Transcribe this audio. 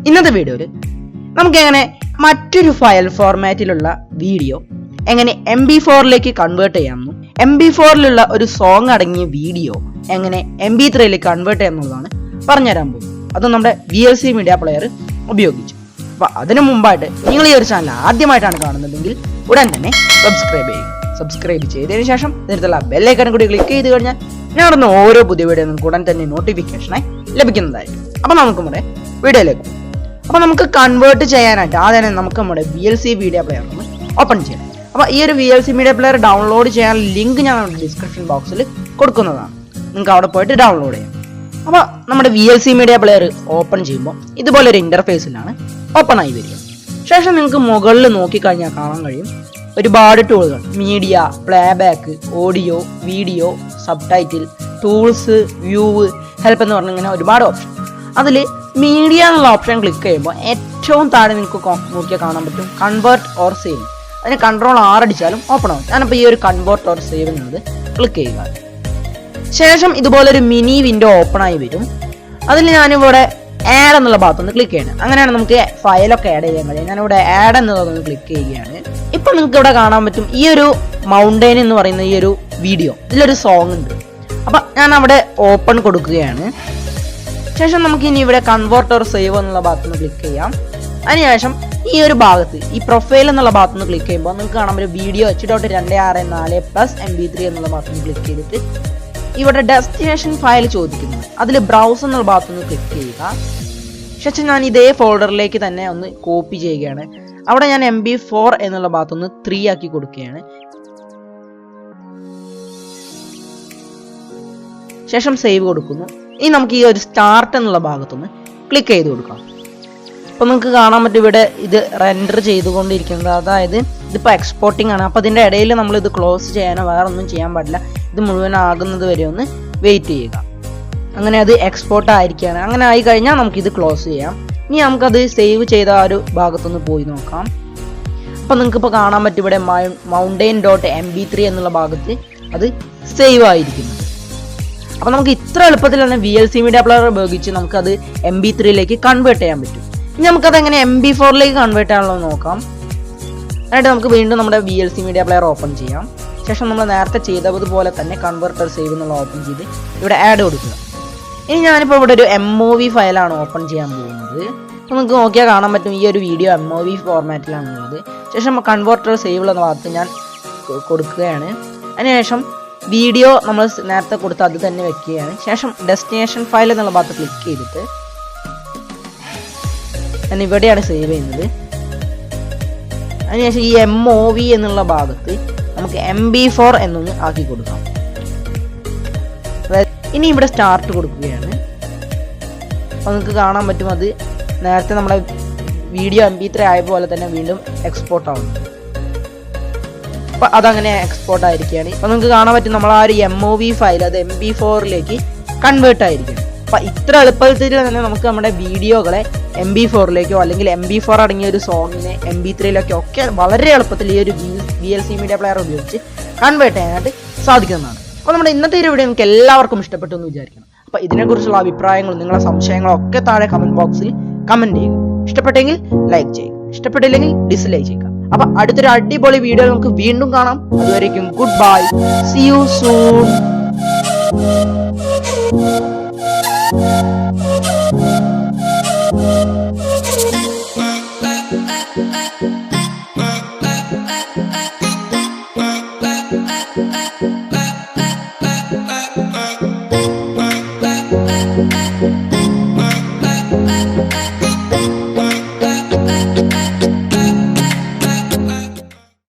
ഇന്നത്തെ വീഡിയോയിൽ നമുക്ക് എങ്ങനെ മറ്റൊരു ഫയൽ ഫോർമാറ്റിലുള്ള വീഡിയോ എങ്ങനെ MP4ലേക്ക് കൺവേർട്ട് ചെയ്യാമെന്നും MP4ലുള്ള ഒരു സോങ് അടങ്ങിയ വീഡിയോ എങ്ങനെ MP3ലേക്ക് കൺവേർട്ട് ചെയ്യാമെന്നുള്ളതാണ് പറഞ്ഞുതരാൻ പോകുന്നത്. അത് നമ്മുടെ VLC മീഡിയ പ്ലെയർ ഉപയോഗിച്ചു. അപ്പോൾ അതിനു മുമ്പായിട്ട് നിങ്ങൾ ഈ ഒരു ചാനൽ ആദ്യമായിട്ടാണ് കാണുന്നതെങ്കിൽ ഉടൻ തന്നെ സബ്സ്ക്രൈബ് ചെയ്യുക. സബ്സ്ക്രൈബ് ചെയ്തതിനു ശേഷം നേരത്തുള്ള ബെല്ലൈക്കൺ കൂടി ക്ലിക്ക് ചെയ്ത് കഴിഞ്ഞാൽ ഞാനിടുന്ന ഓരോ പുതിയ വീഡിയോ നിങ്ങൾക്ക് ഉടൻ തന്നെ നോട്ടിഫിക്കേഷനായി ലഭിക്കുന്നതായിരിക്കും. അപ്പോൾ നമുക്ക് നമ്മുടെ വീഡിയോയിലേക്ക് പോകും. അപ്പോൾ നമുക്ക് കൺവേർട്ട് ചെയ്യാനായിട്ട് ആദ്യം നമുക്ക് നമ്മുടെ VLC മീഡിയ പ്ലെയർ ഒന്ന് ഓപ്പൺ ചെയ്യാം. അപ്പോൾ ഈ ഒരു VLC മീഡിയ പ്ലെയർ ഡൗൺലോഡ് ചെയ്യാൻ ലിങ്ക് ഞാൻ നമ്മുടെ ഡിസ്ക്രിപ്ഷൻ ബോക്സിൽ കൊടുക്കുന്നതാണ്. നിങ്ങൾക്ക് അവിടെ പോയിട്ട് ഡൗൺലോഡ് ചെയ്യാം. അപ്പോൾ നമ്മുടെ VLC മീഡിയ പ്ലെയർ ഓപ്പൺ ചെയ്യുമ്പോൾ ഇതുപോലൊരു ഇൻ്റർഫേസിലാണ് ഓപ്പൺ ആയി വരിക. ശേഷം നിങ്ങൾക്ക് മുകളിൽ നോക്കിക്കഴിഞ്ഞാൽ കാണാൻ കഴിയും ഒരുപാട് ടൂളുകൾ: media, playback, audio, video, sub title, tools, view, help എന്ന് പറഞ്ഞ ഇങ്ങനെ ഒരുപാട് ഓപ്ഷൻ. അതിൽ മീഡിയ എന്നുള്ള ഓപ്ഷൻ ക്ലിക്ക് ചെയ്യുമ്പോൾ ഏറ്റവും താഴെ നിങ്ങൾക്ക് നോക്കിയാൽ കാണാൻ പറ്റും കൺവേർട്ട് ഓർ സേവ്. അതിന് Ctrl+R അടിച്ചാലും ഓപ്പൺ ആവും. ഞാനിപ്പോൾ ഈ ഒരു കൺവേർട്ട് ഓർ സേവ് എന്നത് ക്ലിക്ക് ചെയ്യുക. ശേഷം ഇതുപോലൊരു മിനി വിൻഡോ ഓപ്പൺ ആയി വരും. അതിൽ ഞാനിവിടെ ആഡ് എന്നുള്ള ഭാഗത്തൊന്ന് ക്ലിക്ക് ചെയ്യണം. അങ്ങനെയാണ് നമുക്ക് ഫയലൊക്കെ ആഡ് ചെയ്യാൻ കഴിയും. ഞാനിവിടെ ആഡ് എന്നുള്ളതൊന്ന് ക്ലിക്ക് ചെയ്യുകയാണ്. ഇപ്പം നിങ്ങൾക്ക് ഇവിടെ കാണാൻ പറ്റും ഈ ഒരു മൗണ്ടൈൻ എന്ന് പറയുന്ന ഈ ഒരു വീഡിയോ, ഇതിലൊരു സോങ് ഉണ്ട്. അപ്പം ഞാൻ അവിടെ ഓപ്പൺ കൊടുക്കുകയാണ്. ശേഷം നമുക്ക് ഇനി ഇവിടെ കൺവേർട്ട് ഓർ സേവ് എന്നുള്ള ഭാഗത്തുനിന്ന് ക്ലിക്ക് ചെയ്യാം. അതിനുശേഷം ഈ ഒരു ഭാഗത്ത് ഈ പ്രൊഫൈൽ എന്നുള്ള ഭാഗത്തുനിന്ന് ക്ലിക്ക് ചെയ്യുമ്പോൾ നിങ്ങൾക്ക് കാണാൻ പറ്റും വീഡിയോ H.264+MP3 എന്നുള്ള ഭാഗത്തുനിന്ന് ക്ലിക്ക് ചെയ്തിട്ട് ഇവിടെ ഡെസ്റ്റിനേഷൻ ഫയൽ ചോദിക്കുന്നു. അതിൽ ബ്രൗസ് എന്നുള്ള ഭാഗത്തുനിന്ന് ക്ലിക്ക് ചെയ്യുക. ശേഷം ഞാൻ ഇതേ ഫോൾഡറിലേക്ക് തന്നെ ഒന്ന് കോപ്പി ചെയ്യുകയാണ്. അവിടെ ഞാൻ MP4 എന്നുള്ള ഭാഗത്തുനിന്ന് 3 ആക്കി കൊടുക്കുകയാണ്. ശേഷം സേവ് കൊടുക്കുന്നു. ഇനി നമുക്ക് ഈ ഒരു സ്റ്റാർട്ട് എന്നുള്ള ഭാഗത്തുനിന്ന് ക്ലിക്ക് ചെയ്ത് കൊടുക്കാം. അപ്പോൾ നിങ്ങൾക്ക് കാണാൻ പറ്റും ഇവിടെ ഇത് റെൻഡർ ചെയ്തുകൊണ്ടിരിക്കുന്നത്. അതായത് ഇതിപ്പോൾ എക്സ്പോർട്ടിംഗ് ആണ്. അപ്പോൾ അതിൻ്റെ ഇടയിൽ നമ്മൾ ഇത് ക്ലോസ് ചെയ്യാനോ വേറെ ഒന്നും ചെയ്യാൻ പാടില്ല. ഇത് മുഴുവൻ ആകുന്നത് വരെ ഒന്ന് വെയിറ്റ് ചെയ്യുക. അങ്ങനെ അത് എക്സ്പോർട്ട് ആയിരിക്കുകയാണ്. അങ്ങനെ ആയി കഴിഞ്ഞാൽ നമുക്കിത് ക്ലോസ് ചെയ്യാം. ഇനി നമുക്കത് സേവ് ചെയ്ത ആ ഒരു ഭാഗത്തൊന്ന് പോയി നോക്കാം. അപ്പോൾ നിങ്ങൾക്കിപ്പോൾ കാണാൻ പറ്റും ഇവിടെ mountain.mp3 എന്നുള്ള ഭാഗത്ത് അത് സേവ് ആയിരിക്കുന്നത്. അപ്പോൾ നമുക്ക് ഇത്ര എളുപ്പത്തിൽ തന്നെ VLC മീഡിയ പ്ലെയർ ഉപയോഗിച്ച് നമുക്കത് MP3ലേക്ക് കൺവേർട്ട് ചെയ്യാൻ പറ്റും. ഇനി നമുക്കത് എങ്ങനെ MP4ലേക്ക് കൺവേർട്ട് ചെയ്യാനുള്ളത് നോക്കാം. എന്നിട്ട് നമുക്ക് വീണ്ടും നമ്മുടെ VLC മീഡിയ പ്ലെയർ ഓപ്പൺ ചെയ്യാം. ശേഷം നമ്മൾ നേരത്തെ ചെയ്തതുപോലെ തന്നെ കൺവേർട്ടർ സേവ് എന്നുള്ള ഓപ്പൺ ചെയ്ത് ഇവിടെ ആഡ് കൊടുക്കുക. ഇനി ഞാനിപ്പോൾ ഇവിടെ ഒരു MOV ഫയലാണ് ഓപ്പൺ ചെയ്യാൻ പോകുന്നത്. അപ്പോൾ നിങ്ങൾക്ക് നോക്കിയാൽ കാണാൻ പറ്റും ഈ ഒരു വീഡിയോ MOV ഫോർമാറ്റിലാണുള്ളത്. ശേഷം കൺവേർട്ടർ സേവ് എന്ന ഭാഗത്ത് ഞാൻ കൊടുക്കുകയാണ്. അതിനുശേഷം വീഡിയോ നമ്മൾ നേരത്തെ കൊടുത്ത് അത് തന്നെ വെക്കുകയാണ്. ശേഷം ഡെസ്റ്റിനേഷൻ ഫയൽ എന്നുള്ള ഭാഗത്ത് ക്ലിക്ക് ചെയ്തിട്ട് ഞാൻ ഇവിടെയാണ് സേവ് ചെയ്യുന്നത്. അതിനുശേഷം ഈ MOV എന്നുള്ള ഭാഗത്ത് നമുക്ക് MP4 എന്നൊന്ന് ആക്കി കൊടുക്കാം. ഇനി ഇവിടെ സ്റ്റാർട്ട് കൊടുക്കുകയാണ്. അപ്പോൾ നിങ്ങൾക്ക് കാണാൻ പറ്റും അത് നേരത്തെ നമ്മളെ വീഡിയോ MP3 ആയ പോലെ തന്നെ വീണ്ടും എക്സ്പോർട്ട് ആവുന്നു. അപ്പോൾ അതങ്ങനെ എക്സ്പോർട്ട് ആയിരിക്കുകയാണ്. അപ്പോൾ നിങ്ങൾക്ക് കാണാൻ പറ്റും നമ്മൾ ആ ഒരു MOV ഫയൽ അത് MP4ലേക്ക് കൺവേർട്ട് ആയിരിക്കും. അപ്പോൾ ഇത്ര എളുപ്പത്തിൽ തന്നെ നമുക്ക് നമ്മുടെ വീഡിയോകളെ MP4ലേക്കോ അല്ലെങ്കിൽ MP4 അടങ്ങിയ ഒരു സോങ്ങിനെ MP3യിലേക്കോ ഒക്കെ വളരെ എളുപ്പത്തിൽ ഈ ഒരു VLC മീഡിയ പ്ലെയർ ഉപയോഗിച്ച് കൺവേർട്ട് ചെയ്യാനായിട്ട് സാധിക്കുന്നതാണ്. അപ്പോൾ നമ്മുടെ ഇന്നത്തെ ഒരു വീഡിയോ നിങ്ങൾക്ക് എല്ലാവർക്കും ഇഷ്ടപ്പെട്ടു എന്ന് വിചാരിക്കണം. അപ്പോൾ ഇതിനെക്കുറിച്ചുള്ള അഭിപ്രായങ്ങളും നിങ്ങളുടെ സംശയങ്ങളും ഒക്കെ താഴെ കമൻറ്റ് ബോക്സിൽ കമൻറ്റ് ചെയ്യുക. ഇഷ്ടപ്പെട്ടെങ്കിൽ ലൈക്ക് ചെയ്യുക, ഇഷ്ടപ്പെട്ടില്ലെങ്കിൽ ഡിസ്ലൈക്ക് ചെയ്യുക. അപ്പോൾ അടുത്തൊരു അടിപൊളി വീഡിയോ നമുക്ക് വീണ്ടും കാണാം. അതുവരേക്കും good bye, see you soon.